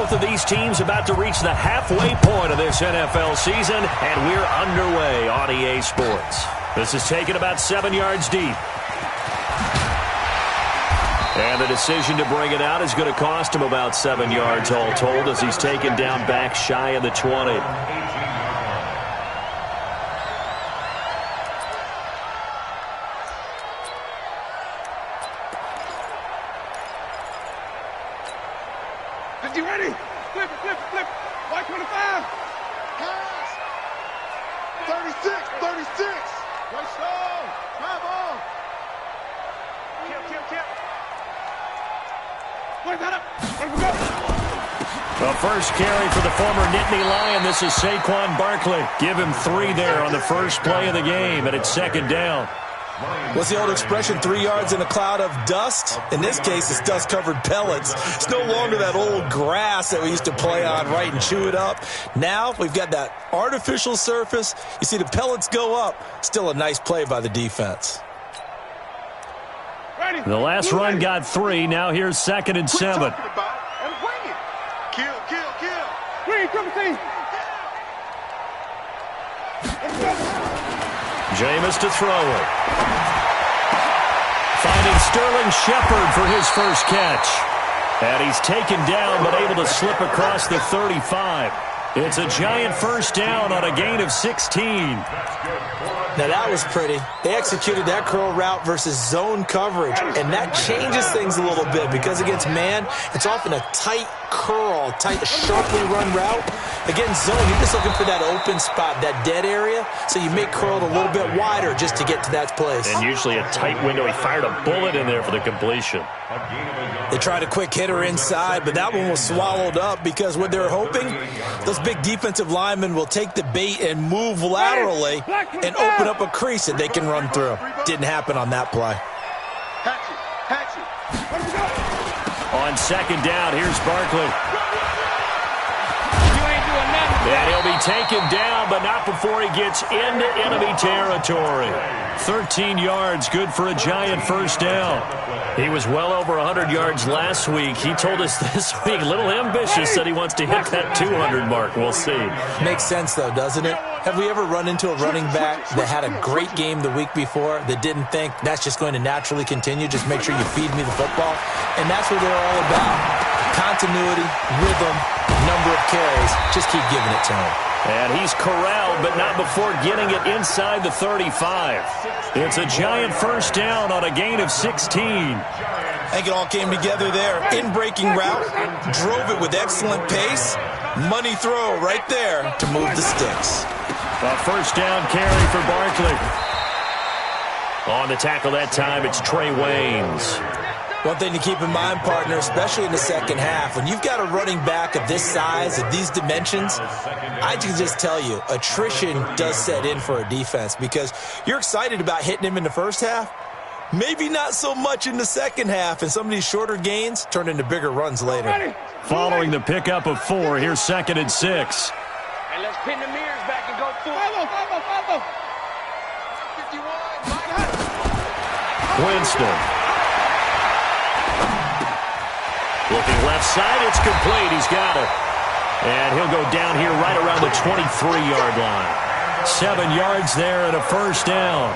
Both of these teams about to reach the halfway point of this NFL season, and we're underway on EA Sports. This is taken about 7 yards deep. And the decision to bring it out is going to cost him about 7 yards all told as he's taken down back shy of the 20. Ready? Flip it. White 25. Pass. 36. Right strong. Drive on. Kill. Where's that up? Where we go? The first carry for the former Nittany Lion. This is Saquon Barkley. Give him 3 there on the first play of the game, and it's second down. What's the old expression, 3 yards in a cloud of dust? In this case, it's dust-covered pellets. It's no longer that old grass that we used to play on, right, and chew it up. Now we've got that artificial surface. You see the pellets go up. Still a nice play by the defense. The last run got 3. Now here's 2nd and 7. Kill. Green, come see. Jameis to throw it. Finding Sterling Shepard for his first catch. And he's taken down but able to slip across the 35. It's a giant first down on a gain of 16. Now that was pretty. They executed that curl route versus zone coverage, and that changes things a little bit because against man, it's often a tight curl, sharply run route. Against zone, you're just looking for that open spot, that dead area, so you make curl a little bit wider just to get to that place. And usually a tight window. He fired a bullet in there for the completion. They tried a quick hitter inside, but that one was swallowed up because what they're hoping, those big defensive linemen will take the bait and move laterally and open up a crease that they can run through. Didn't happen on that play. Hatchet. On second down, here's Barkley. You ain't doing nothing. And he'll be taken down, but not before he gets into enemy territory. 13 yards, good for a giant first down. He was well over 100 yards last week. He told us this week, a little ambitious, that he wants to hit that 200 mark. We'll see. Makes sense, though, doesn't it? Have we ever run into a running back that had a great game the week before that didn't think that's just going to naturally continue? Just make sure you feed me the football. And that's what they're all about. Continuity, rhythm, number of carries. Just keep giving it to him. And he's corralled, but not before getting it inside the 35. It's a giant first down on a gain of 16. I think it all came together there. In-breaking route, drove it with excellent pace. Money throw right there to move the sticks. A first down carry for Barkley. On the tackle that time, it's Trey Waynes. One thing to keep in mind, partner, especially in the second half, when you've got a running back of this size, of these dimensions, I can just tell you, attrition does set in for a defense because you're excited about hitting him in the first half. Maybe not so much in the second half, and some of these shorter gains turn into bigger runs later. Following the pickup of 4, here's 2nd and 6. And let's pin the mirrors back and go full. Follow. 51. Winston. Looking left side, it's complete. He's got it. And he'll go down here right around the 23-yard line. 7 yards there and a first down.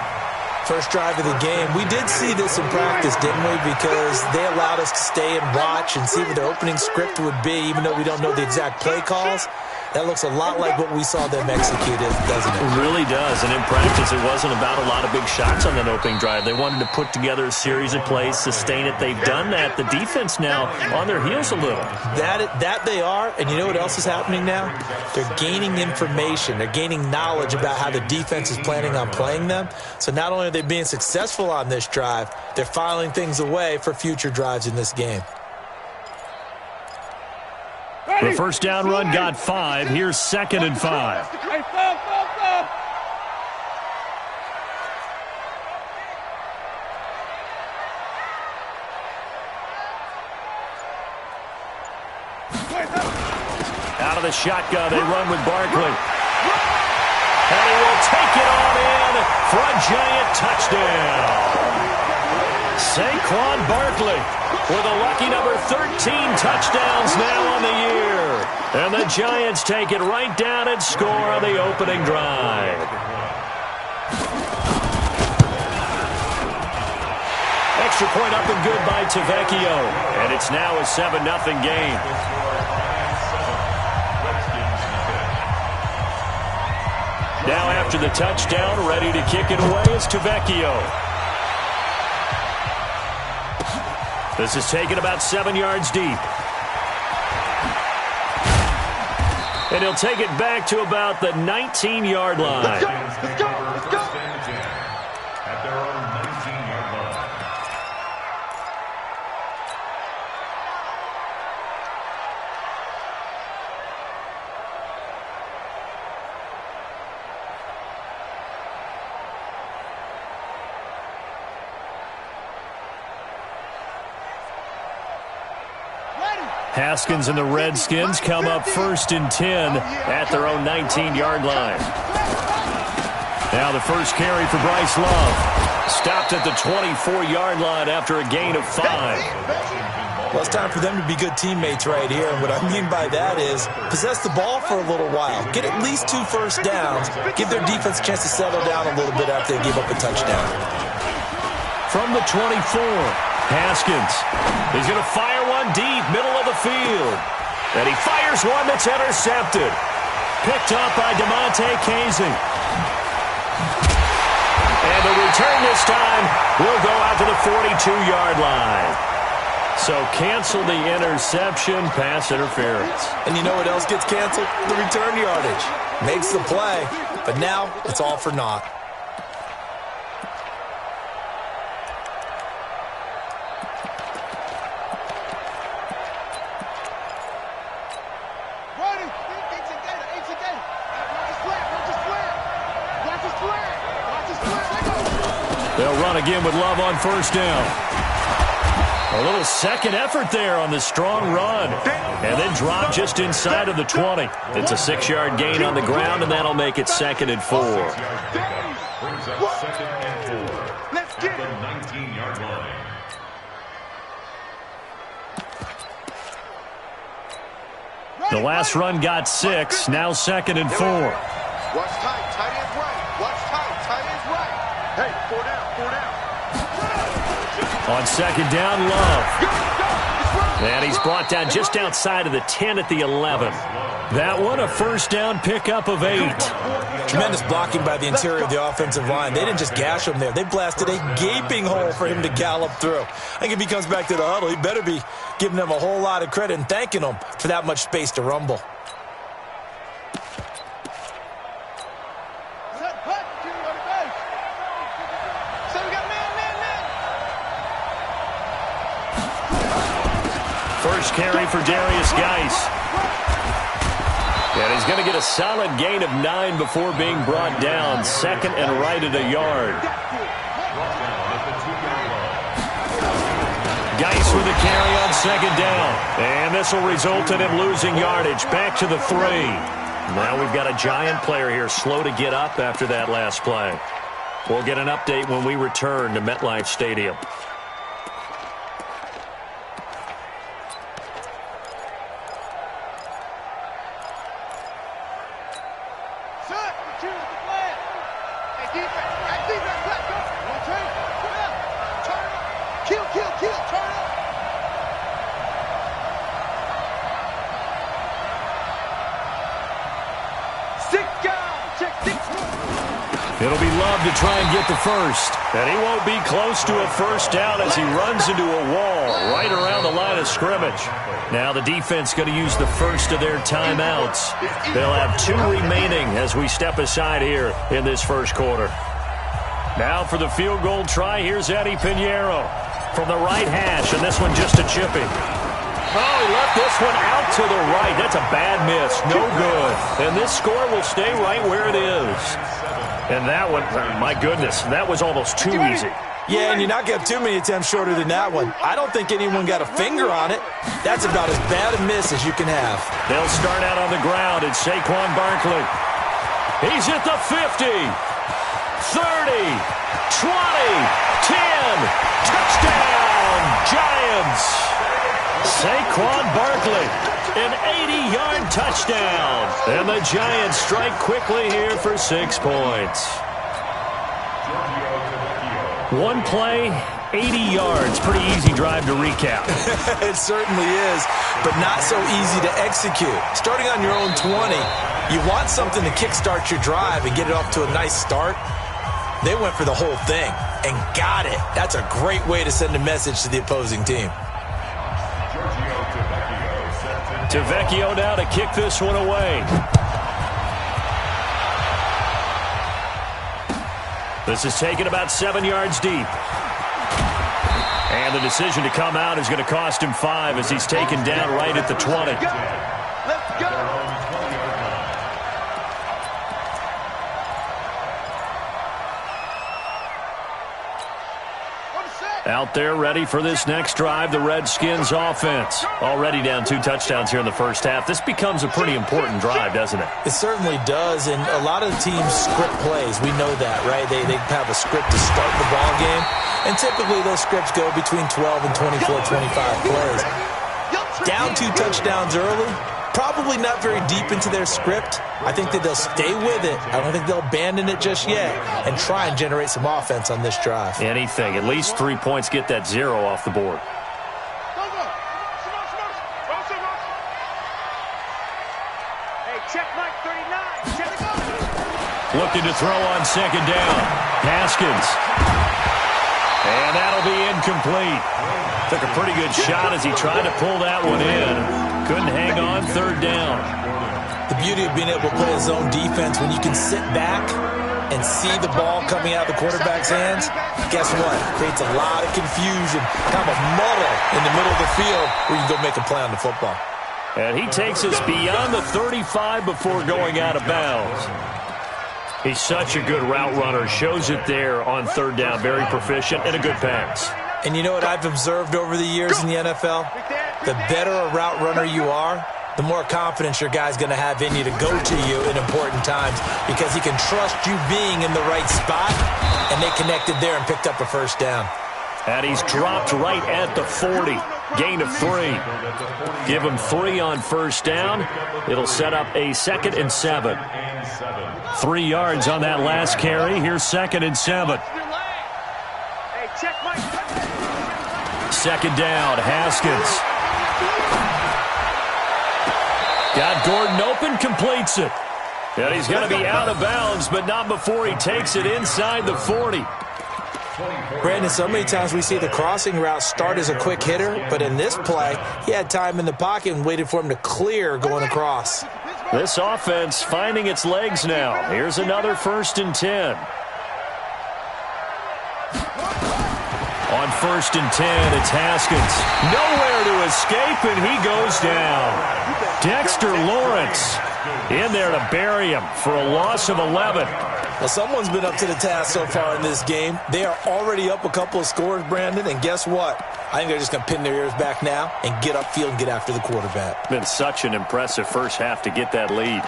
First drive of the game. We did see this in practice, didn't we? Because they allowed us to stay and watch and see what their opening script would be, even though we don't know the exact play calls. That looks a lot like what we saw them execute, doesn't it? It really does. And in practice, it wasn't about a lot of big shots on that opening drive. They wanted to put together a series of plays, sustain it. They've done that. The defense now on their heels a little. That they are. And you know what else is happening now? They're gaining information. They're gaining knowledge about how the defense is planning on playing them. So not only are they being successful on this drive, they're filing things away for future drives in this game. The first down run got 5. Here's 2nd and 5. Hey, stop. Out of the shotgun, they run with Barkley. And he will take it on in for a giant touchdown. Saquon Barkley with a lucky number 13 touchdowns now on the year. And the Giants take it right down and score on the opening drive. Extra point up and good by Tavecchio. And it's now a 7-0 game. Now after the touchdown, ready to kick it away is Tavecchio. This is taken about 7 yards deep. And he'll take it back to about the 19-yard line. Let's go, let's go, let's go. At their own 19-yard line. Haskins and the Redskins come up 1st and 10 at their own 19-yard line. Now the first carry for Bryce Love. Stopped at the 24-yard line after a gain of 5. Well, it's time for them to be good teammates right here. And what I mean by that is possess the ball for a little while. Get at least 2 first downs. Give their defense a chance to settle down a little bit after they give up a touchdown. From the 24, Haskins. He's going to fire one deep, middle of the field. And he fires one that's intercepted. Picked up by DeMonte Casey. And the return this time will go out to the 42-yard line. So cancel the interception, pass interference. And you know what else gets canceled? The return yardage. Makes the play, but now it's all for naught. They'll run again with Love on 1st down. A little second effort there on the strong run. And then drop just inside of the 20. It's a 6-yard gain on the ground, and that'll make it 2nd and 4. Brings up 2nd and 4. Let's get the 19-yard line. The last run got 6. Now 2nd and 4. Watch tight, tight ends right. Watch tight, tight ends right. Hey, 4 down, 4 down. On 2nd down, Love. And he's brought down just outside of the 10 at the 11. That one, a 1st down pickup of 8. Tremendous blocking by the interior of the offensive line. They didn't just gash him there. They blasted a gaping hole for him to gallop through. I think if he comes back to the huddle, he better be giving them a whole lot of credit and thanking them for that much space to rumble. First carry for Darius Geis. And he's going to get a solid gain of 9 before being brought down. 2nd and right at a yard. Geis with a carry on 2nd down. And this will result in him losing yardage. Back to the 3. Now we've got a Giant player here slow to get up after that last play. We'll get an update when we return to MetLife Stadium. It'll be Love to try and get the first. And he won't be close to a 1st down as he runs into a wall right around the line of scrimmage. Now the defense going to use the first of their timeouts. They'll have 2 remaining as we step aside here in this 1st quarter. Now for the field goal try, here's Eddie Pinheiro from the right hash, and this one just a chipping. Oh, he left this one out to the right. That's a bad miss. No good. And this score will stay right where it is. And that one, my goodness, that was almost too easy. Yeah, and you're not going to have too many attempts shorter than that one. I don't think anyone got a finger on it. That's about as bad a miss as you can have. They'll start out on the ground. It's Saquon Barkley. He's at the 50, 30, 20, 10. Touchdown! Saquon Barkley, an 80-yard touchdown. And the Giants strike quickly here for 6 points. One play, 80 yards. Pretty easy drive to recap. It certainly is, but not so easy to execute. Starting on your own 20, you want something to kickstart your drive and get it off to a nice start. They went for the whole thing and got it. That's a great way to send a message to the opposing team. Tavecchio now to kick this one away. This is taken about 7 yards deep. And the decision to come out is going to cost him 5 as he's taken down right at the 20. Let's go. Out there ready for this next drive, the Redskins offense. Already down 2 touchdowns here in the first half. This becomes a pretty important drive, doesn't it? It certainly does, and a lot of the teams script plays. We know that, right? They have a script to start the ball game, and typically those scripts go between 12 and 24, 25 plays. Down 2 touchdowns early, probably not very deep into their script. I think that they'll stay with it. I don't think they'll abandon it just yet and try and generate some offense on this drive. Anything. At least 3 points, get that 0 off the board. Looking to throw on second down. Haskins. And that'll be incomplete. Took a pretty good shot as he tried to pull that one in. Couldn't hang on, third down. The beauty of being able to play a zone defense when you can sit back and see the ball coming out of the quarterback's hands, guess what? Creates a lot of confusion, kind of a muddle in the middle of the field where you go make a play on the football. And he takes us beyond the 35 before going out of bounds. He's such a good route runner. Shows it there on third down. Very proficient and a good pass. And you know what I've observed over the years in the NFL? The better a route runner you are, the more confidence your guy's going to have in you to go to you in important times because he can trust you being in the right spot, and they connected there and picked up a first down. And he's dropped right at the 40. Gain of 3. Give him 3 on first down. It'll set up a 2nd and 7. 3 yards on that last carry. Here's 2nd and 7. Second down, Haskins. Got Gordon open, completes it. And he's going to be out of bounds, but not before he takes it inside the 40. Brandon, so many times we see the crossing route start as a quick hitter, but in this play, he had time in the pocket and waited for him to clear going across. This offense finding its legs now. Here's another 1st and 10. On 1st and 10, it's Haskins. Nowhere to escape, and he goes down. Dexter Lawrence in there to bury him for a loss of 11. Well, someone's been up to the task so far in this game. They are already up a couple of scores, Brandon, and guess what? I think they're just going to pin their ears back now and get upfield and get after the quarterback. Been such an impressive first half to get that lead.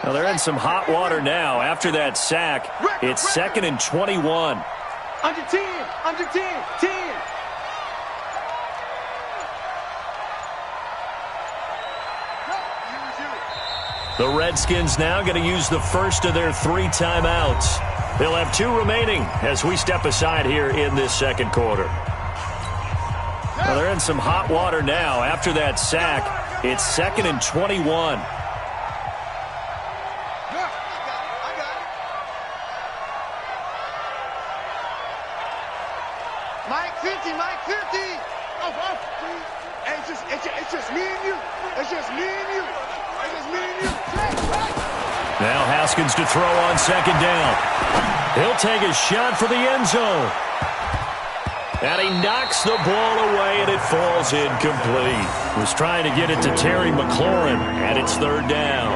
Well, they're in some hot water now. After that sack, it's 2nd and 21. Under 10, under 10, 10. The Redskins now going to use the first of their 3 timeouts. They'll have 2 remaining as we step aside here in this second quarter. Well, they're in some hot water now. After that sack, it's 2nd and 21. Mike 50, Mike 50. Hey, it's just me and you. It's just me and you. It's just me and you. Now Haskins to throw on second down. He'll take a shot for the end zone. And he knocks the ball away, and it falls incomplete. Was trying to get it to Terry McLaurin, and it's third down.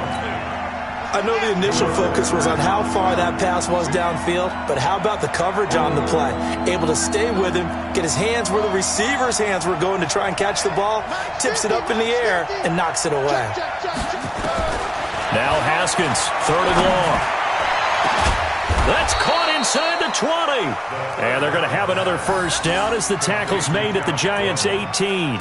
I know the initial focus was on how far that pass was downfield, but how about the coverage on the play? Able to stay with him, get his hands where the receiver's hands were going to try and catch the ball, tips it up in the air, and knocks it away. Now Haskins, 3rd and long. That's caught inside the 20. And they're going to have another first down as the tackle's made at the Giants' 18.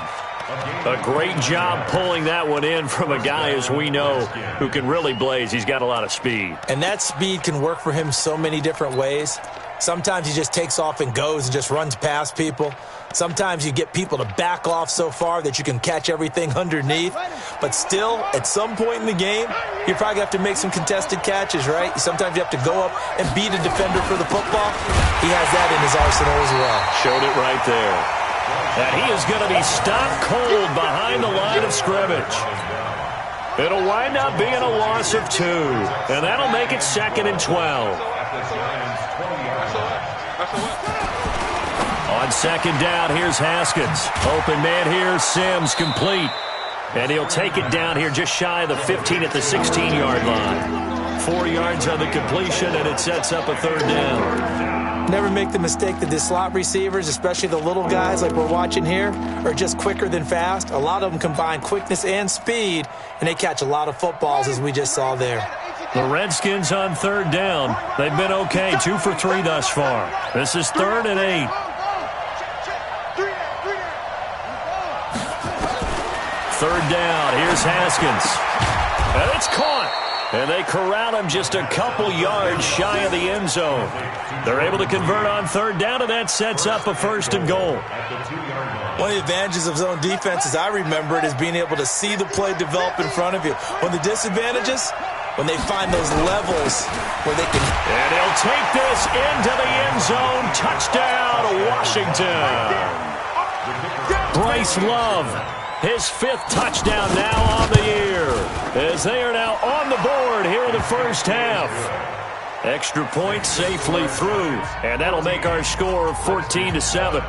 A great job pulling that one in from a guy, as we know, who can really blaze. He's got a lot of speed. And that speed can work for him so many different ways. Sometimes he just takes off and goes and just runs past people. Sometimes you get people to back off so far that you can catch everything underneath. But still, at some point in the game, you probably have to make some contested catches, right? Sometimes you have to go up and beat a defender for the football. He has that in his arsenal as well. Showed it right there. And he is going to be stopped cold behind the line of scrimmage. It'll wind up being a loss of 2. And that'll make it 2nd and 12. On 2nd down, here's Haskins. Open man here, Sims, complete. And he'll take it down here just shy of the 15 at the 16-yard line. 4 yards on the completion, and it sets up a 3rd down. Never make the mistake that the slot receivers, especially the little guys like we're watching here, are just quicker than fast. A lot of them combine quickness and speed, and they catch a lot of footballs, as we just saw there. The Redskins on 3rd down. They've been okay, 2 for 3 thus far. This is 3rd and 8. 3rd down, here's Haskins. And it's caught. And they corral him just a couple yards shy of the end zone. They're able to convert on 3rd down, and that sets up a 1st and goal. One of the advantages of zone defense, as I remember it, is being able to see the play develop in front of you. One of the disadvantages, when they find those levels where they can... And he'll take this into the end zone. Touchdown, Washington. Bryce Love, his 5th touchdown now on the year, as they are now on the board here in the first half. Extra point safely through, and that'll make our score 14-7.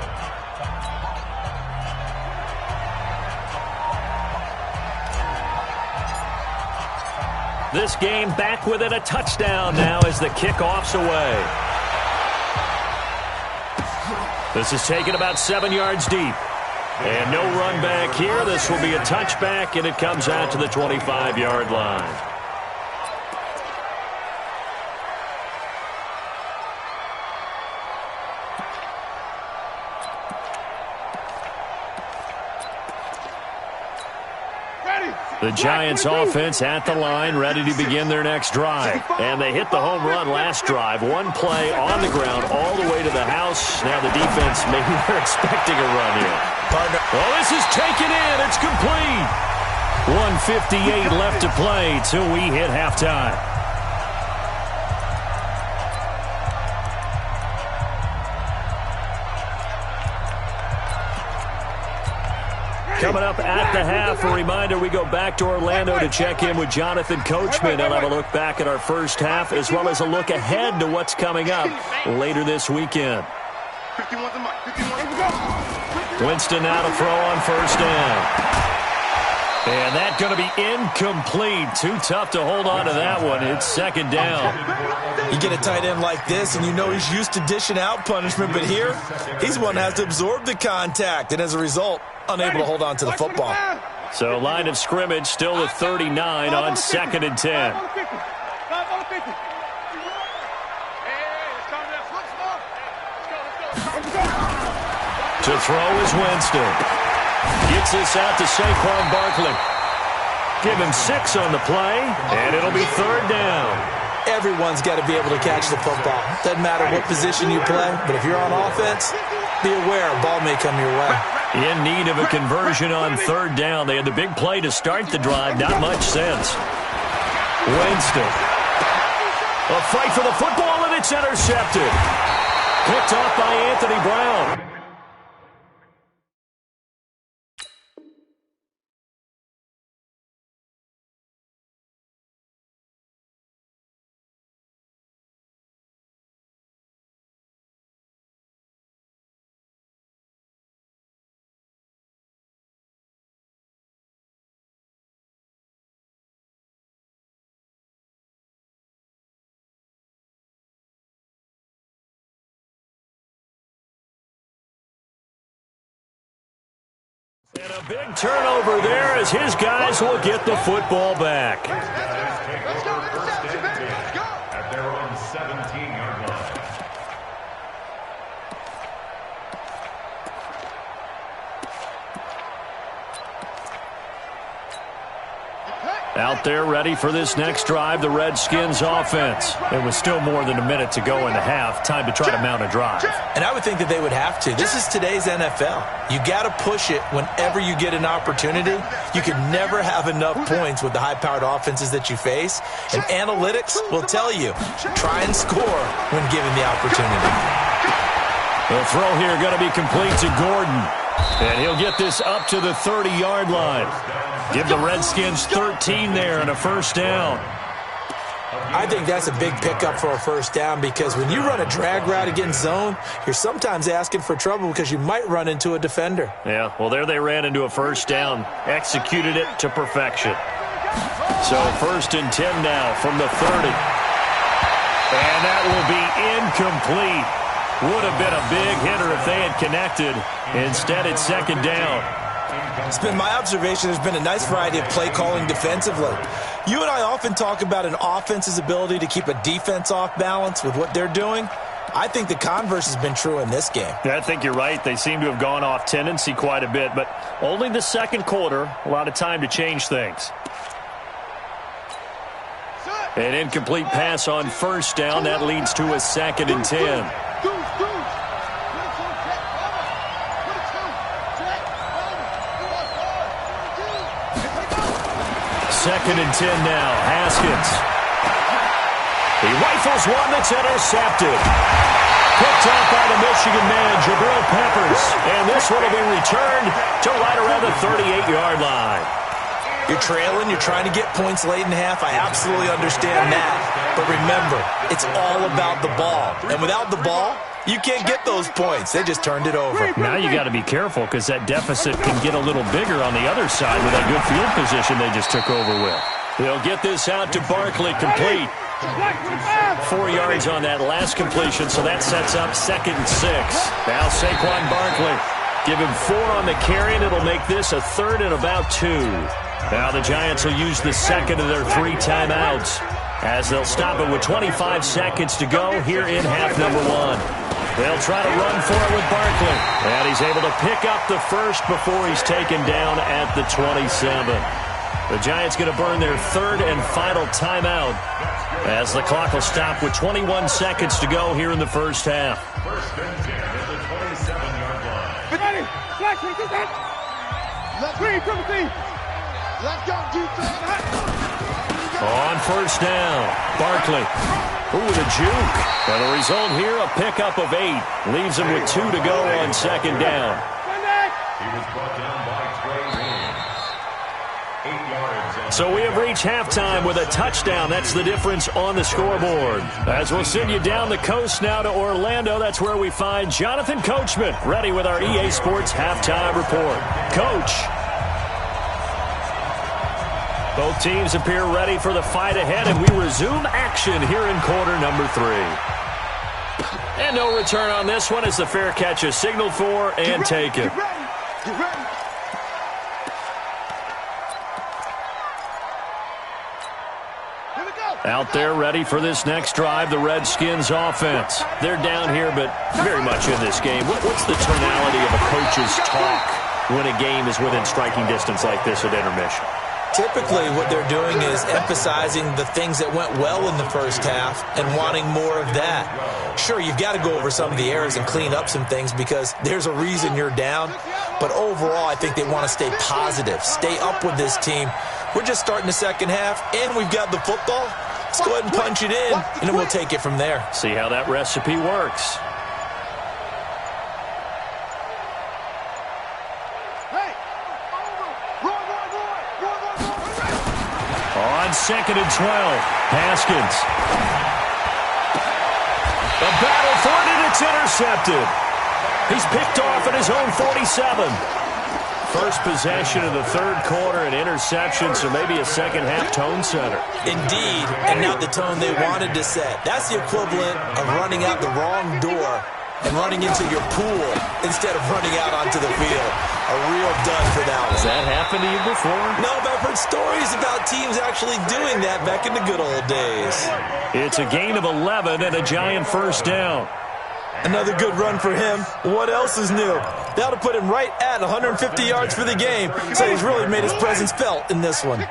This game back within a touchdown now as the kickoff's away. This is taken about 7 yards deep. And no run back here. This will be a touchback, and it comes out to the 25-yard line. The Giants offense at the line, ready to begin their next drive. And they hit the home run last drive. 1 play on the ground all the way to the house. Now the defense, maybe they're expecting a run here. Oh, this is taken in. It's complete. 1:58 left to play till we hit halftime. Coming up at the half, a reminder, we go back to Orlando to check in with Jonathan Coachman. I'll have a look back at our first half as well as a look ahead to what's coming up later this weekend. Winston now to throw on 1st down. And that's going to be incomplete. Too tough to hold on to that one. It's 2nd down. You get a tight end like this, and you know he's used to dishing out punishment, but here, he's one that has to absorb the contact, and as a result, unable to hold on to the football. So line of scrimmage still at 39 on 2nd and 10. To throw is Winston. Gets this out to Saquon Barkley. Give him 6 on the play, and it'll be 3rd down. Everyone's got to be able to catch the football. Doesn't matter what position you play, but if you're on offense, be aware a ball may come your way. In need of a conversion on 3rd down. They had the big play to start the drive. Not much sense. Winston. A fight for the football, and it's intercepted. Picked off by Anthony Brown. And a big turnover there as his guys will get the football back. At their own 17-yard Out there ready for this next drive, the Redskins offense. It was still more than a minute to go in the half. Time to try to mount a drive. And I would think that they would have to. This is today's NFL. You got to push it whenever you get an opportunity. You can never have enough points with the high-powered offenses that you face. And analytics will tell you, try and score when given the opportunity. The throw here going to be complete to Gordon. And he'll get this up to the 30-yard line. Give the Redskins 13 there and a first down. I think that's a big pickup for a first down because when you run a drag route against zone, you're sometimes asking for trouble because you might run into a defender. Yeah, well, there they ran into a first down. Executed it to perfection. So first and 10 now from the 30. And that will be incomplete. Would have been a big hitter if they had connected. Instead, it's second down. It's been my observation there's been a nice variety of play calling defensively. You and I often talk about an offense's ability to keep a defense off balance with what they're doing. I think the converse has been true in this game. Yeah, I think you're right. They seem to have gone off tendency quite a bit, but only the second quarter, a lot of time to change things. An incomplete pass on first down. That leads to a second and 10. Second and 10 now. Haskins. He rifles one that's intercepted. Picked off by the Michigan man, Jabril Peppers. And this one will be returned to right around the 38-yard line. You're trailing. You're trying to get points late in half. I absolutely understand that. But remember, it's all about the ball. And without the ball, you can't get those points. They just turned it over. Now you got to be careful because that deficit can get a little bigger on the other side with that good field position they just took over with. They'll get this out to Barkley, complete. 4 yards on that last completion, so that sets up second and 6. Now Saquon Barkley. Give him 4 on the carry, and it'll make this a third and about 2. Now the Giants will use the second of their 3 timeouts as they'll stop it with 25 seconds to go here in half number 1. They'll try to run for it with Barkley. And he's able to pick up the first before he's taken down at the 27. The Giants going to burn their third and final timeout as the clock will stop with 21 seconds to go here in the first half. First and 10 at the 27-yard line. Let's go, defense. On first down, Barkley. Ooh, with a juke. And the result here, a pickup of 8. Leaves him with 2 to go on second down. He was brought down by Trey Waynes. 8 yards. So we have reached halftime with a touchdown. That's the difference on the scoreboard. As we'll send you down the coast now to Orlando, that's where we find Jonathan Coachman, ready with our EA Sports halftime report. Coach. Both teams appear ready for the fight ahead, and we resume action here in quarter number 3. And no return on this one as the fair catch is signaled for and taken. Get ready. Here we go. Out there ready for this next drive, the Redskins offense. They're down here, but very much in this game. What's the tonality of a coach's talk when a game is within striking distance like this at intermission? Typically, what they're doing is emphasizing the things that went well in the first half and wanting more of that. Sure, you've got to go over some of the errors and clean up some things because there's a reason you're down. But overall, I think they want to stay positive, stay up with this team. We're just starting the second half, and we've got the football. Let's go ahead and punch it in, and then we'll take it from there. See how that recipe works. Second and 12. Haskins. The battle for it, and it's intercepted. He's picked off at his own 47. First possession of the third quarter, an interception, so maybe a second-half tone setter. Indeed, and not the tone they wanted to set. That's the equivalent of running out the wrong door and running into your pool instead of running out onto the field. A real dud for that one. Has that happened to you before? No, but I've heard stories about teams actually doing that back in the good old days. It's a gain of 11 and a Giant first down. Another good run for him. What else is new? That'll put him right at 150 yards for the game, so he's really made his presence felt in this one.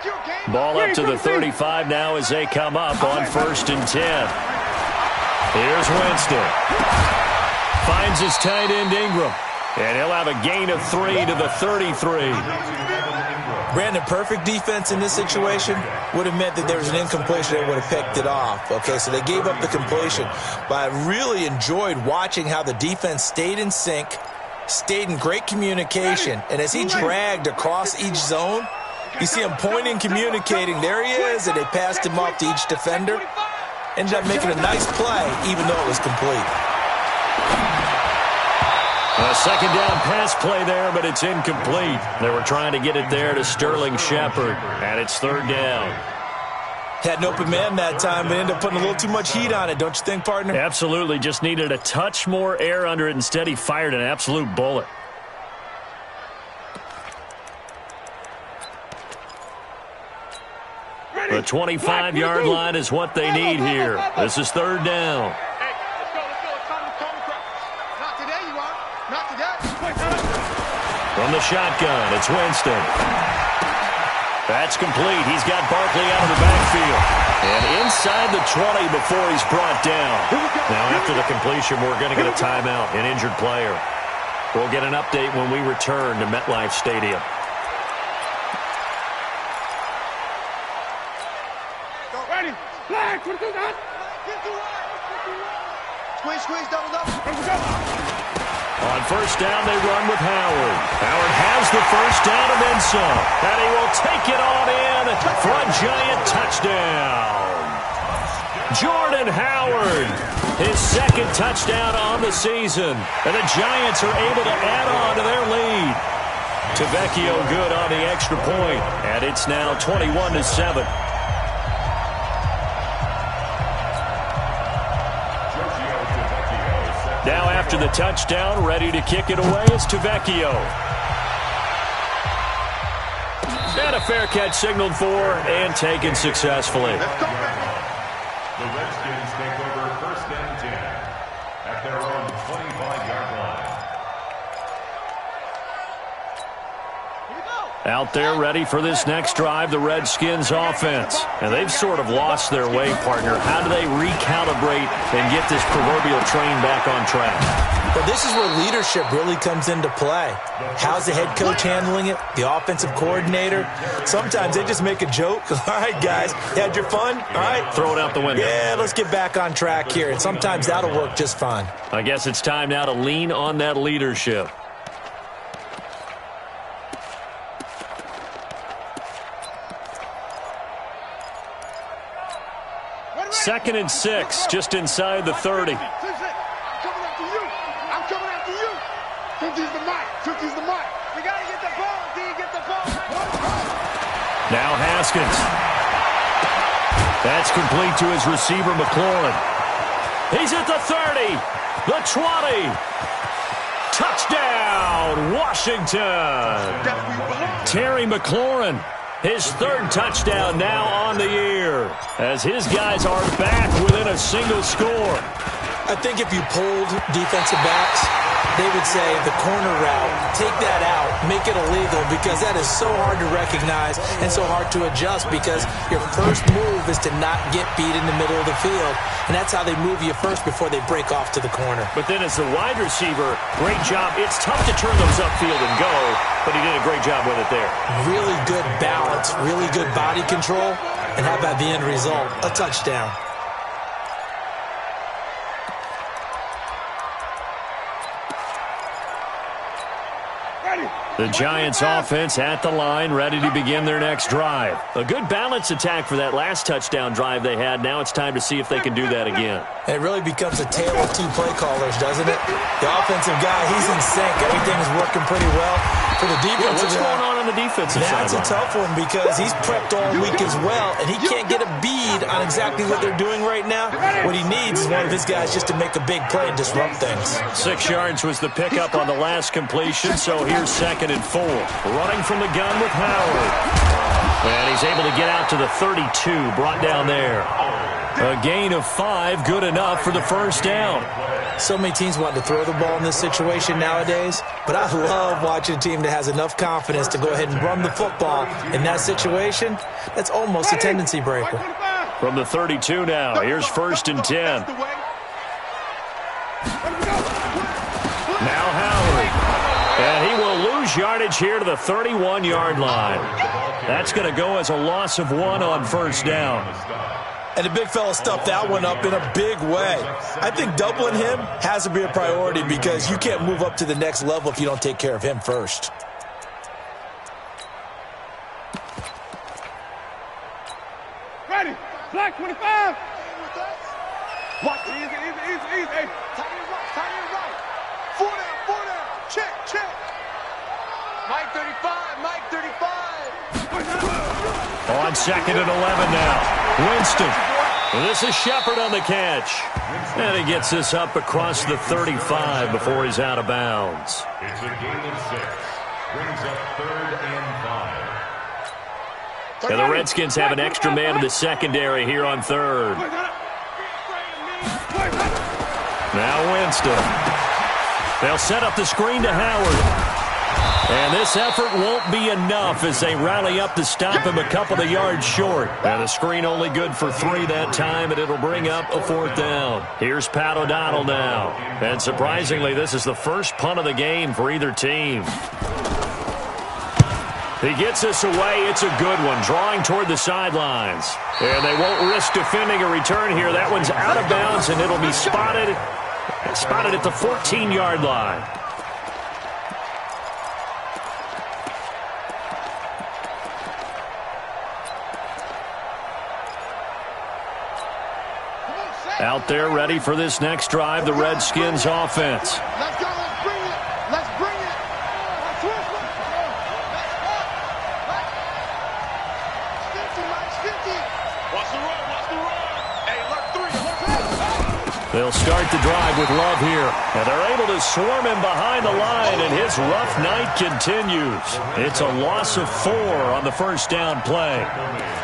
Ball up to the 35 now as they come up on 1st and 10. Here's Winston. Finds his tight end Ingram. And he'll have a gain of 3 to the 33. Brandon, perfect defense in this situation would have meant that there was an incompletion that would have picked it off. Okay, so they gave up the completion. But I really enjoyed watching how the defense stayed in sync, stayed in great communication. And as he dragged across each zone, you see him pointing, communicating. There he is, and they passed him off to each defender. Ended up making a nice play, even though it was complete. A second down pass play there, but it's incomplete. They were trying to get it there to Sterling Shepard, and it's 3rd down. Had an open man that time, but ended up putting a little too much heat on it, don't you think, partner? Absolutely. Just needed a touch more air under it. Instead, he fired an absolute bullet. The 25-yard line is what they need here. This is 3rd down. From the shotgun, it's Winston. That's complete. He's got Barkley out of the backfield. And inside the 20 before he's brought down. Now, after the completion, we're going to get a timeout, an injured player. We'll get an update when we return to MetLife Stadium. Squeeze, double up. On 1st down, they run with Howard. Howard has the 1st down and then some. And he will take it on in for a giant touchdown. Jordan Howard, his 2nd touchdown on the season. And the Giants are able to add on to their lead. Tavecchio good on the extra point. And it's now 21-7. Now after the touchdown, ready to kick it away is Tavecchio. And a fair catch signaled for and taken successfully. The Redskins take over 1st and 10 at their own 25-yard line. Out there ready for this next drive, the Redskins offense. And they've sort of lost their way, partner. How do they recalibrate and get this proverbial train back on track? Well, this is where leadership really comes into play. How's the head coach handling it? The offensive coordinator? Sometimes they just make a joke. All right, guys, you had your fun? All right. Throw it out the window. Yeah, let's get back on track here. And sometimes that'll work just fine. I guess it's time now to lean on that leadership. Second and 6, just inside the 30. I'm coming after you. I'm coming after you. 50's the mark. 50's the mark. We got to get the ball, D. Get the ball. Now Haskins. That's complete to his receiver, McLaurin. He's at the 30, the 20. Touchdown, Washington. Terry McLaurin. His 3rd touchdown now on the year as his guys are back within a single score. I think if you polled defensive backs, they would say the corner route, take that out, make it illegal, because that is so hard to recognize and so hard to adjust, because your first move is to not get beat in the middle of the field, and that's how they move you first before they break off to the corner. But then as the wide receiver, great job. It's tough to turn those upfield and go, but he did a great job with it there. Really good balance, really good body control, and how about the end result? A touchdown. The Giants offense at the line, ready to begin their next drive. A good balanced attack for that last touchdown drive they had. Now it's time to see if they can do that again. It really becomes a tale of 2 play callers, doesn't it? The offensive guy, he's in sync. Everything is working pretty well. For the defensive what's going on the defensive side? That's a tough one, because he's prepped all week as well, and he can't get a bead on exactly what they're doing right now. What he needs is one of his guys just to make a big play and disrupt things. 6 yards was the pickup on the last completion, so here's 2nd and 4. Running from the gun with Howard. And he's able to get out to the 32, brought down there. A gain of 5, good enough for the first down. So many teams want to throw the ball in this situation nowadays, but I love watching a team that has enough confidence to go ahead and run the football in that situation. That's almost a tendency breaker. From the 32 now, here's 1st and 10. Now Howard. And he will lose yardage here to the 31-yard line. That's going to go as a loss of 1 on 1st down. And the big fella stuffed that one up in a big way. I think doubling him has to be a priority because you can't move up to the next level if you don't take care of him first. Ready. Black 25. Watch. Easy. Tight and right. 4 down. Check. Mike 35. On 2nd and 11 now. Winston. This is Shepard on the catch. And he gets this up across the 35 before he's out of bounds. It's a gain of 6. Brings up 3rd and 5. And the Redskins have an extra man in the secondary here on 3rd. Now Winston. They'll set up the screen to Howard. And this effort won't be enough as they rally up to stop him a couple of yards short. And the screen only good for 3 that time, and it'll bring up a 4th down. Here's Pat O'Donnell now. And surprisingly, this is the first punt of the game for either team. He gets this away. It's a good one, drawing toward the sidelines. And they won't risk defending a return here. That one's out of bounds, and it'll be spotted at the 14-yard line. Out there ready for this next drive, the Redskins offense. Let's go. Let's bring it. Let's switch. Let's 50. Watch the run. Hey, alert 3. They'll start the drive with Love here. And they're able to swarm him behind the line, and his rough night continues. It's a loss of 4 on the first down play.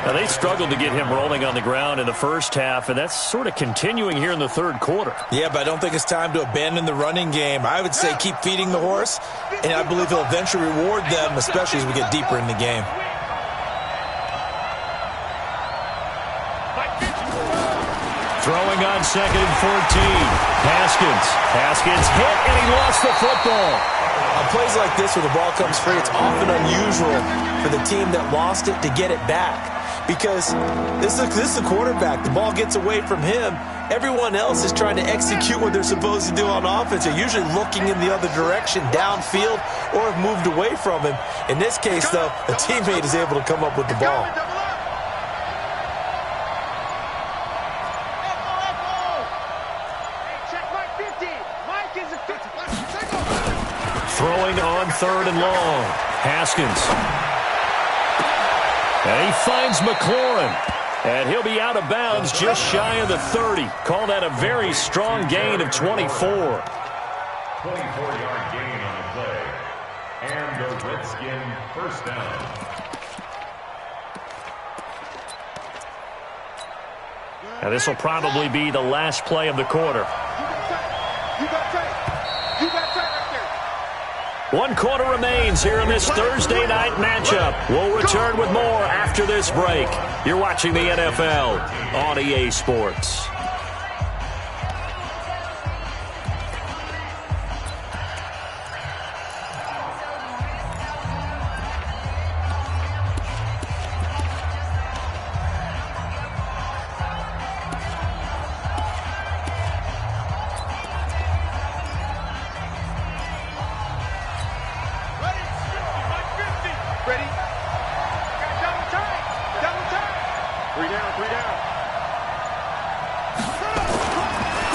Now, they struggled to get him rolling on the ground in the first half, and that's sort of continuing here in the 3rd quarter. Yeah, but I don't think it's time to abandon the running game. I would say keep feeding the horse, and I believe he'll eventually reward them, especially as we get deeper in the game. Throwing on 2nd and 14. Haskins hit, and he lost the football. On plays like this where the ball comes free, it's often unusual for the team that lost it to get it back. Because this is the quarterback. The ball gets away from him. Everyone else is trying to execute what they're supposed to do on offense. They're usually looking in the other direction, downfield, or have moved away from him. In this case, though, a teammate is able to come up with the ball. Throwing on 3rd and long. Haskins. And he finds McLaurin. And he'll be out of bounds just shy of the 30. Call that a very strong gain of 24. 24-yard gain on the play. And the Redskin first down. Now this will probably be the last play of the quarter. You got Trey. One quarter remains here in this Thursday night matchup. We'll return with more after this break. You're watching the NFL on EA Sports.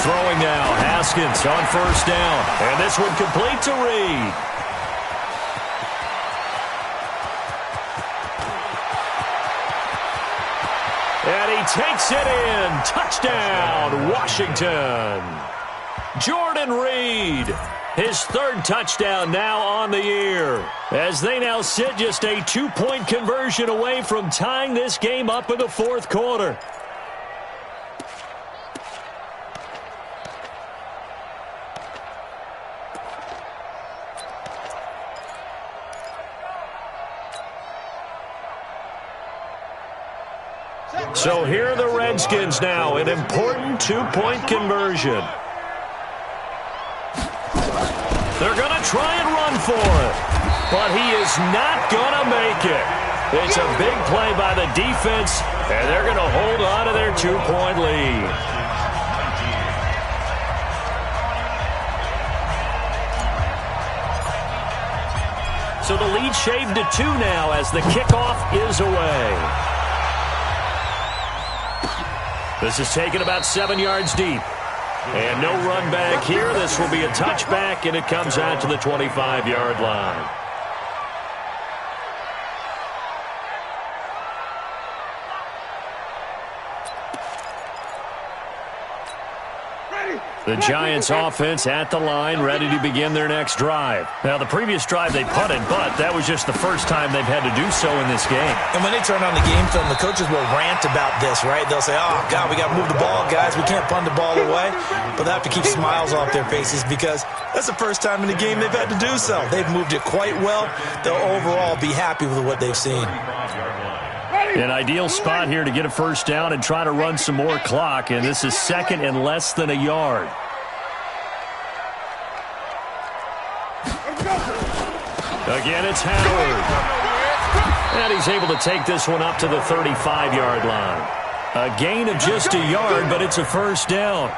Throwing now, Haskins on first down. And this one complete to Reed. And he takes it in. Touchdown, Washington. Jordan Reed. His third touchdown now on the year, as they now sit just a 2-point conversion away from tying this game up in the fourth quarter. So here are the Redskins now, an important 2-point conversion. They're going to try and run for it, but he is not going to make it. It's a big play by the defense, and they're going to hold on to their 2-point lead. So the lead shaved to 2 now as the kickoff is away. This is taken about 7 yards deep. And no run back here. This will be a touchback, and it comes out to the 25-yard line. The Giants offense at the line, ready to begin their next drive. Now, the previous drive they punted, but that was just the first time they've had to do so in this game. And when they turn on the game film, the coaches will rant about this, right? They'll say, oh, God, we got to move the ball, guys. We can't punt the ball away. But they have to keep smiles off their faces because that's the first time in the game they've had to do so. They've moved it quite well. They'll overall be happy with what they've seen. An ideal spot here to get a first down and try to run some more clock, and this is second and less than a yard. Again, it's Howard. And he's able to take this one up to the 35-yard line. A gain of just a yard, but it's a first down.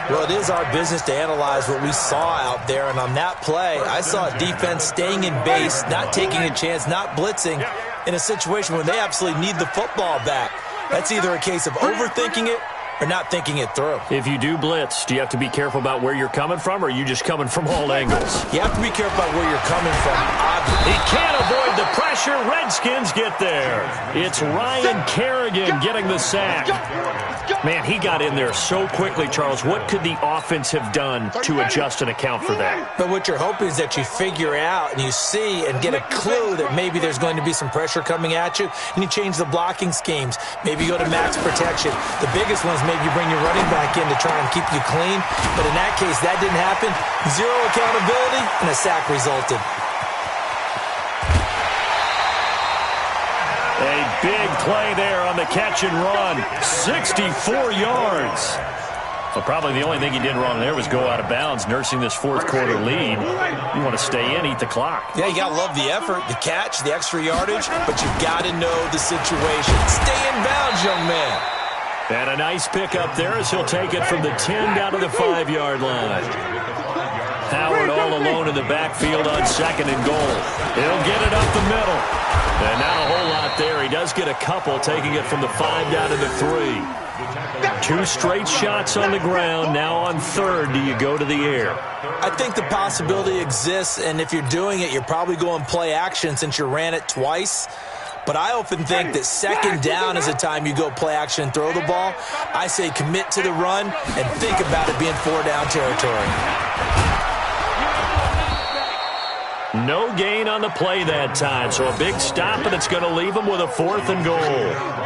Well, it is our business to analyze what we saw out there, and on that play, I saw a defense staying in base, not taking a chance, not blitzing, in a situation where they absolutely need the football back. That's either a case of overthinking it or not thinking it through. If you do blitz, do you have to be careful about where you're coming from, or are you just coming from all angles? You have to be careful about where you're coming from. He can't avoid the pressure. Redskins get there. It's Ryan Kerrigan getting the sack. Man, he got in there so quickly, Charles. What could the offense have done to adjust and account for that? But what you're hoping is that you figure out and you see and get a clue that maybe there's going to be some pressure coming at you, and you change the blocking schemes. Maybe you go to max protection. The biggest one is maybe you bring your running back in to try and keep you clean. But in that case, that didn't happen. Zero accountability, and a sack resulted. A big play there on the catch and run. 64 yards. Well, probably the only thing he did wrong there was go out of bounds, nursing this fourth quarter lead. You want to stay in, eat the clock. Yeah, you got to love the effort, the catch, the extra yardage, but you've got to know the situation. Stay in bounds, young man. And a nice pickup there as he'll take it from the 10 down to the 5-yard line. Howard all alone in the backfield on second and goal. He'll get it up the middle. And not a whole lot there. He does get a couple, taking it from the 5 down to the 3. 2 straight shots on the ground. Now on third, do you go to the air? I think the possibility exists, and if you're doing it, you're probably going play action since you ran it twice. But I often think that second down is the time you go play action and throw the ball. I say commit to the run and think about it being 4-down territory. No gain on the play that time, so a big stop, and it's going to leave them with a 4th and goal.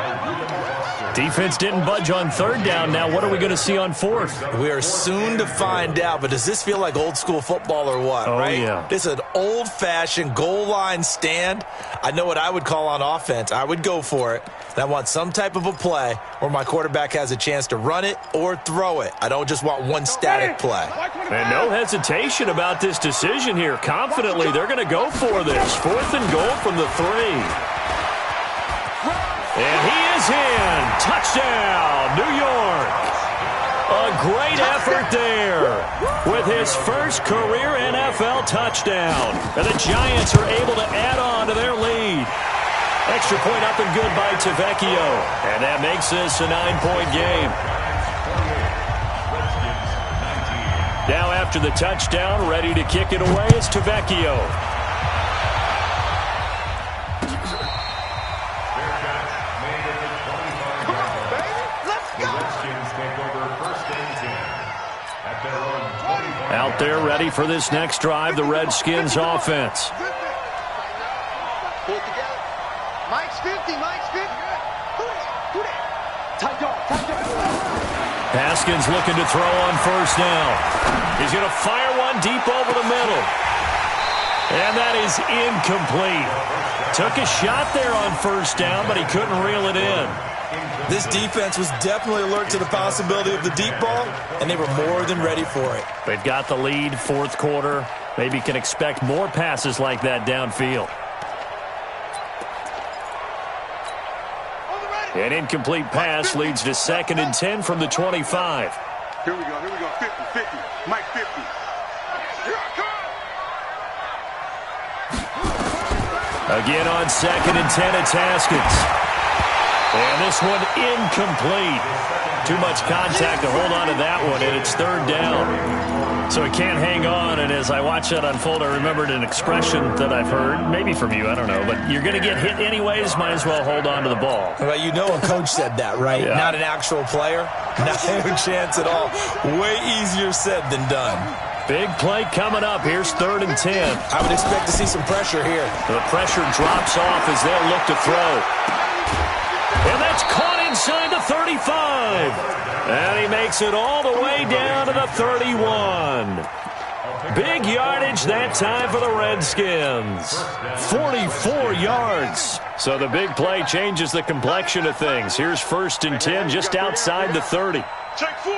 Defense didn't budge on third down. Now what are we going to see on fourth? We are soon to find out, but does this feel like old school football or what, right? Yeah. This is an old-fashioned goal line stand. I know what I would call on offense. I would go for it. And I want some type of a play where my quarterback has a chance to run it or throw it. I don't just want one static play. And no hesitation about this decision here. Confidently, they're going to go for this. 4th and goal from the 3. And he is in. Touchdown, New York. A great effort there with his first career NFL touchdown. And the Giants are able to add on to their lead. Extra point up and good by Tavecchio. And that makes this a 9-point game. Now after the touchdown, ready to kick it away is Tavecchio. Out there ready for this next drive, the Redskins offense. Pull it together. Mike's 50. Mike's 50. Who that? Tight dog. Haskins looking to throw on first down. He's going to fire one deep over the middle. And that is incomplete. Took a shot there on first down, but he couldn't reel it in. This defense was definitely alert to the possibility of the deep ball, and they were more than ready for it. They've got the lead, fourth quarter. Maybe can expect more passes like that downfield. An incomplete pass leads to 2nd and 10 from the 25. Here we go. 50. Mike 50. Here I come. Again on 2nd and 10, it's Haskins. And this one incomplete. Too much contact to hold on to that one, and it's 3rd down. So he can't hang on, and as I watch that unfold, I remembered an expression that I've heard, maybe from you, I don't know, but you're going to get hit anyways, might as well hold on to the ball. Well, you know a coach said that, right? Yeah. Not an actual player. Not a chance at all. Way easier said than done. Big play coming up. Here's 3rd and 10. I would expect to see some pressure here. The pressure drops off as they'll look to throw. And that's caught inside the 35. And he makes it all the way down to the 31. Big yardage that time for the Redskins. 44 yards. So the big play changes the complexion of things. Here's 1st and 10 just outside the 30. Check 4.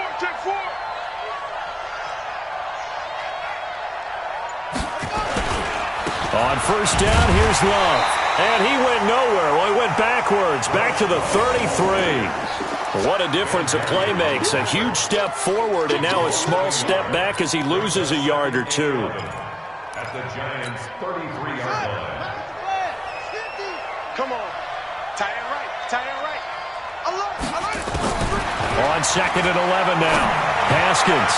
On first down, here's Love. And he went nowhere. Well, he went backwards, back to the 33. What a difference a play makes. A huge step forward and now a small step back as he loses a yard or two. At the Giants' 33-yard line. Come on. Tie it right. On 2nd and 11 now. Haskins.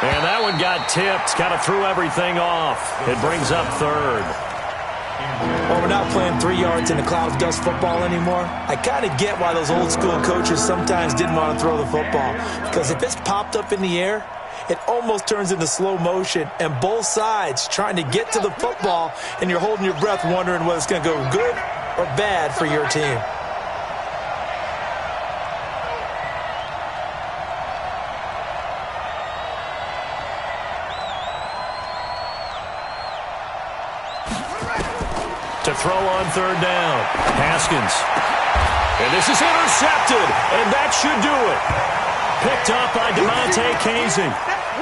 And that one got tipped. Kind of threw everything off. It brings up 3rd. Well, we're not playing 3 yards in a cloud of dust football anymore. I kind of get why those old school coaches sometimes didn't want to throw the football. Because if it's popped up in the air, it almost turns into slow motion. And both sides trying to get to the football, and you're holding your breath wondering whether it's going to go good or bad for your team. To throw on 3rd down. Haskins. And this is intercepted. And that should do it. Picked up by DeMonte Casey.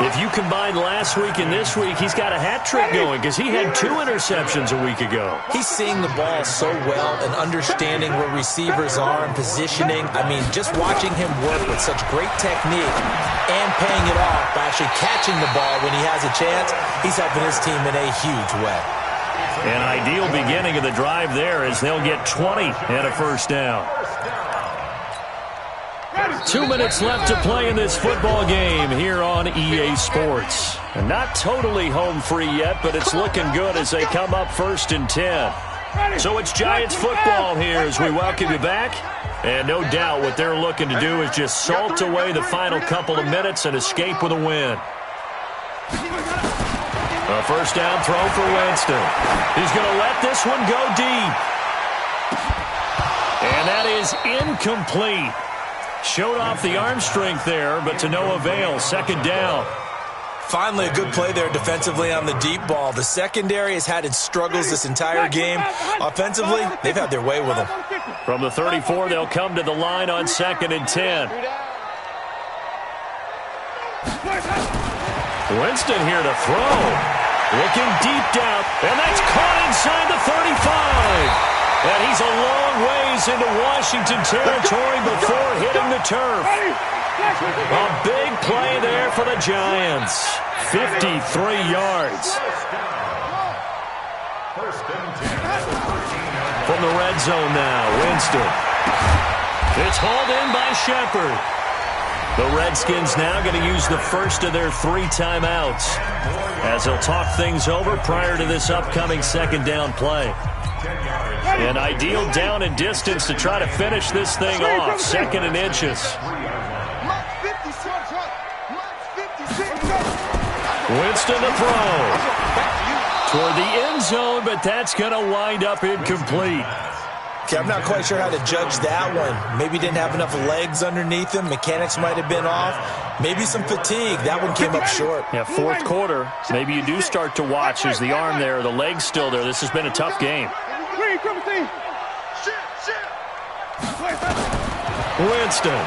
If you combine last week and this week, he's got a hat trick going because he had 2 interceptions a week ago. He's seeing the ball so well and understanding where receivers are and positioning. I mean, just watching him work with such great technique and paying it off by actually catching the ball when he has a chance, he's helping his team in a huge way. An ideal beginning of the drive there as they'll get 20 and a first down. 2 minutes left to play in this football game here on EA Sports. And not totally home free yet, but it's looking good as they come up 1st and 10. So it's Giants football here as we welcome you back. And no doubt what they're looking to do is just salt away the final couple of minutes and escape with a win. A first down throw for Winston. He's going to let this one go deep. And that is incomplete. Showed off the arm strength there, but to no avail. 2nd down. Finally, a good play there defensively on the deep ball. The secondary has had its struggles this entire game. Offensively, they've had their way with them. From the 34, they'll come to the line on 2nd and 10. Winston here to throw. Looking deep down, and that's caught inside the 35. And he's a long ways into Washington territory before hitting the turf. A big play there for the Giants. 53 yards. From the red zone now, Winston. It's hauled in by Shepard. The Redskins now going to use the first of their 3 timeouts as they'll talk things over prior to this upcoming 2nd down play. An ideal down and distance to try to finish this thing off. 2nd and inches. Winston to throw. Toward the end zone, but that's going to wind up incomplete. Okay, I'm not quite sure how to judge that one. Maybe didn't have enough legs underneath him. Mechanics might have been off. Maybe some fatigue. That one came up short. Yeah, fourth quarter. Maybe you do start to watch as the arm there, the leg's still there. This has been a tough game. Winston.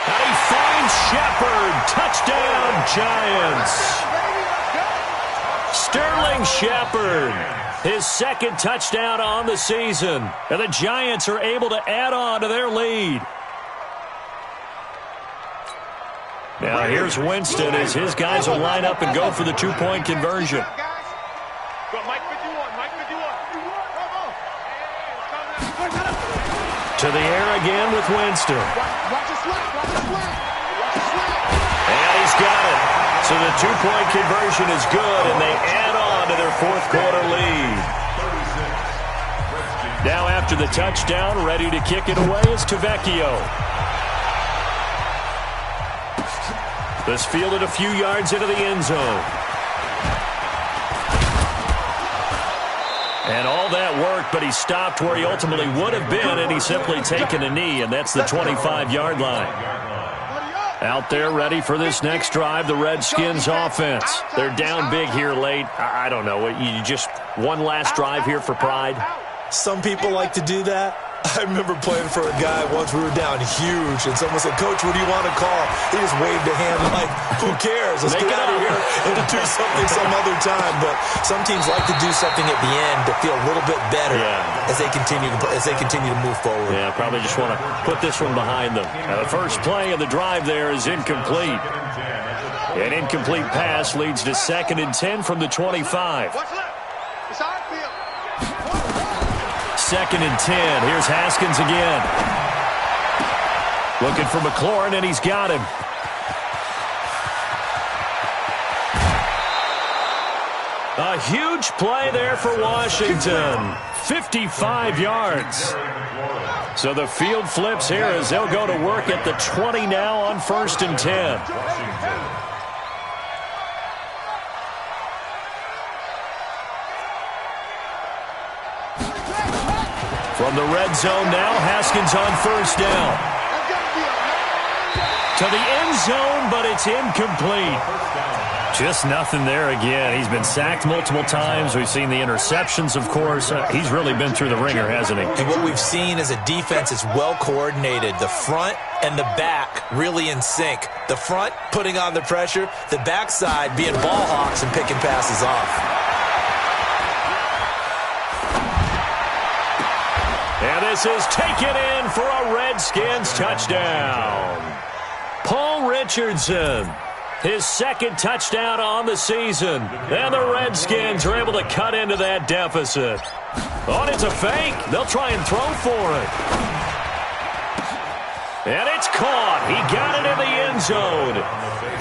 And he finds Shepard. Touchdown, Giants. Sterling Shepard, his second touchdown on the season. And the Giants are able to add on to their lead. Now here's Winston as his guys will line up and go for the two-point conversion. To the air again with Winston. And he's got it. So the two-point conversion is good, and they add on to their fourth quarter lead. Now after the touchdown, ready to kick it away is Tavecchio. This fielded a few yards into the end zone. And all that worked, but he stopped where he ultimately would have been, and he's simply taken a knee, and that's the 25-yard line. Out there ready for this next drive, the Redskins offense. They're down big here late. I don't know. You just one last drive here for pride? Some people like to do that. I remember playing for a guy once. We were down huge, and someone said, "Coach, what do you want to call?" He just waved a hand like, "Who cares? Let's get out of here and do something some other time." But some teams like to do something at the end to feel a little bit better as they continue to move forward. Yeah, probably just want to put this one behind them. Now, the first play of the drive there is incomplete. An incomplete pass leads to 2nd and 10 from the 25. 2nd and 10. Here's Haskins again. Looking for McLaurin, and he's got him. A huge play there for Washington. 55 yards. So the field flips here as they'll go to work at the 20 now on 1st and 10. From the red zone now, Haskins on 1st down. To the end zone, but it's incomplete. Just nothing there again. He's been sacked multiple times. We've seen the interceptions, of course. He's really been through the ringer, hasn't he? And what we've seen is a defense is well coordinated. The front and the back really in sync. The front putting on the pressure, the backside being ball hawks and picking passes off. And this is taken in for a Redskins touchdown. Paul Richardson, his 2nd touchdown on the season. And the Redskins are able to cut into that deficit. Oh, it's a fake. They'll try and throw for it. And it's caught. He got it in the end zone.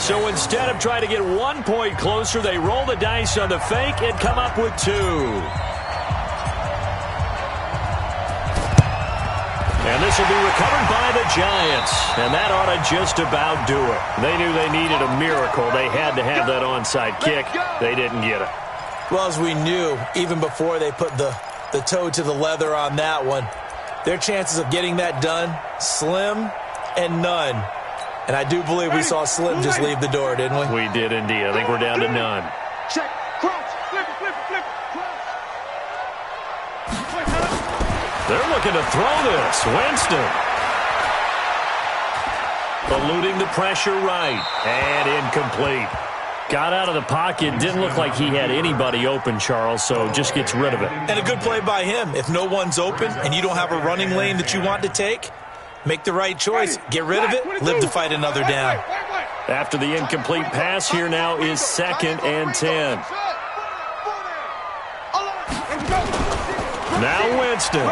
So instead of trying to get 1 point closer, they roll the dice on the fake and come up with 2. And this will be recovered by the Giants. And that ought to just about do it. They knew they needed a miracle. They had to have that onside kick. They didn't get it. Well, as we knew, even before they put the toe to the leather on that one, their chances of getting that done, slim and none. And I do believe we saw Slim just leave the door, didn't we? We did indeed. I think we're down to none. Check. Crouch. Flip it. They're looking to throw this. Winston. Eluding the pressure right. And incomplete. Got out of the pocket. Didn't look like he had anybody open, Charles, so just gets rid of it. And a good play by him. If no one's open and you don't have a running lane that you want to take, make the right choice. Get rid of it. Live to fight another down. After the incomplete pass, here now is 2nd and 10. Now Winston.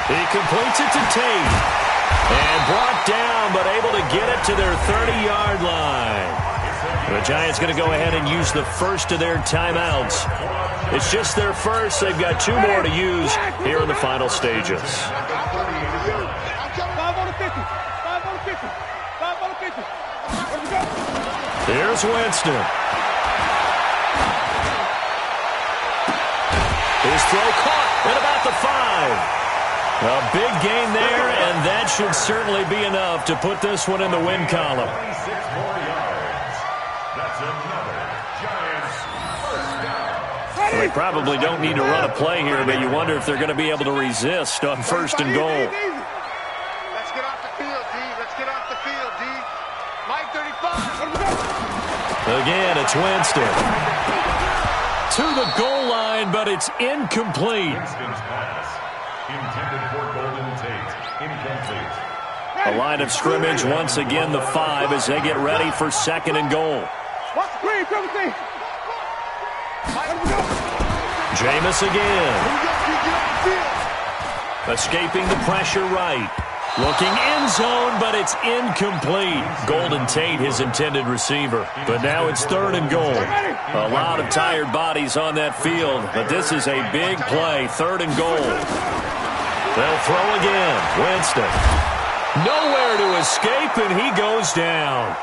He completes it to Tate. And brought down, but able to get it to their 30-yard line. The Giants going to go ahead and use the first of their timeouts. It's just their first. They've got 2 more to use here in the final stages. 5 on the 50. 5 on the 50. 5 on the 50. Here's Winston. His throw caught at about the 5. A big gain there, and that should certainly be enough to put this one in the win column. 26 more yards. That's another Giants first down. Well, they probably don't need to run a play here, but you wonder if they're going to be able to resist on first and goal. Let's get off the field, D. Let's get off the field, D. Mike 35. Again, it's Winston. To the goal line, but it's incomplete. Winston's pass intended for Golden Tate. Incomplete. A line of scrimmage, once again the 5 as they get ready for second and goal. Jameis again. Escaping the pressure right. Looking end zone, but it's incomplete. Golden Tate, his intended receiver. But now it's third and goal. A lot of tired bodies on that field, but this is a big play. Third and goal. They'll throw again. Winston. Nowhere to escape, and he goes down.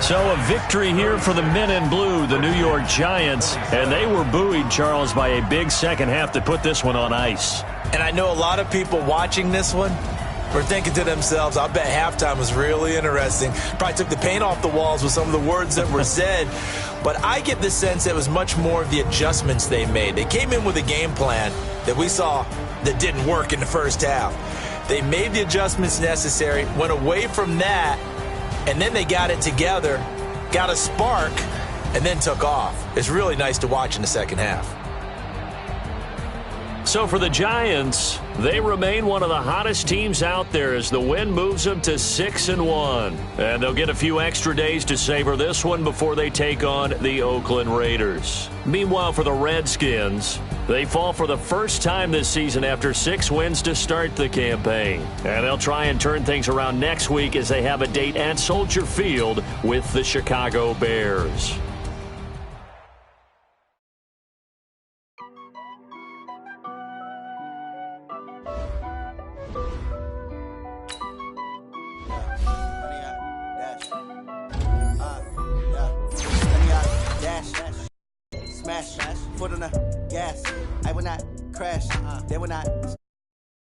So a victory here for the men in blue, the New York Giants. And they were buoyed, Charles, by a big second half to put this one on ice. And I know a lot of people watching this one were thinking to themselves, I bet halftime was really interesting. Probably took the paint off the walls with some of the words that were said. But I get the sense it was much more of the adjustments they made. They came in with a game plan that we saw that didn't work in the first half. They made the adjustments necessary, went away from that, and then they got it together, got a spark, and then took off. It's really nice to watch in the second half. So for the Giants, they remain one of the hottest teams out there as the win moves them to 6-1. And they'll get a few extra days to savor this one before they take on the Oakland Raiders. Meanwhile, for the Redskins, they fall for the first time this season after 6 wins to start the campaign. And they'll try and turn things around next week as they have a date at Soldier Field with the Chicago Bears. Foot on the gas, I will not crash, they will not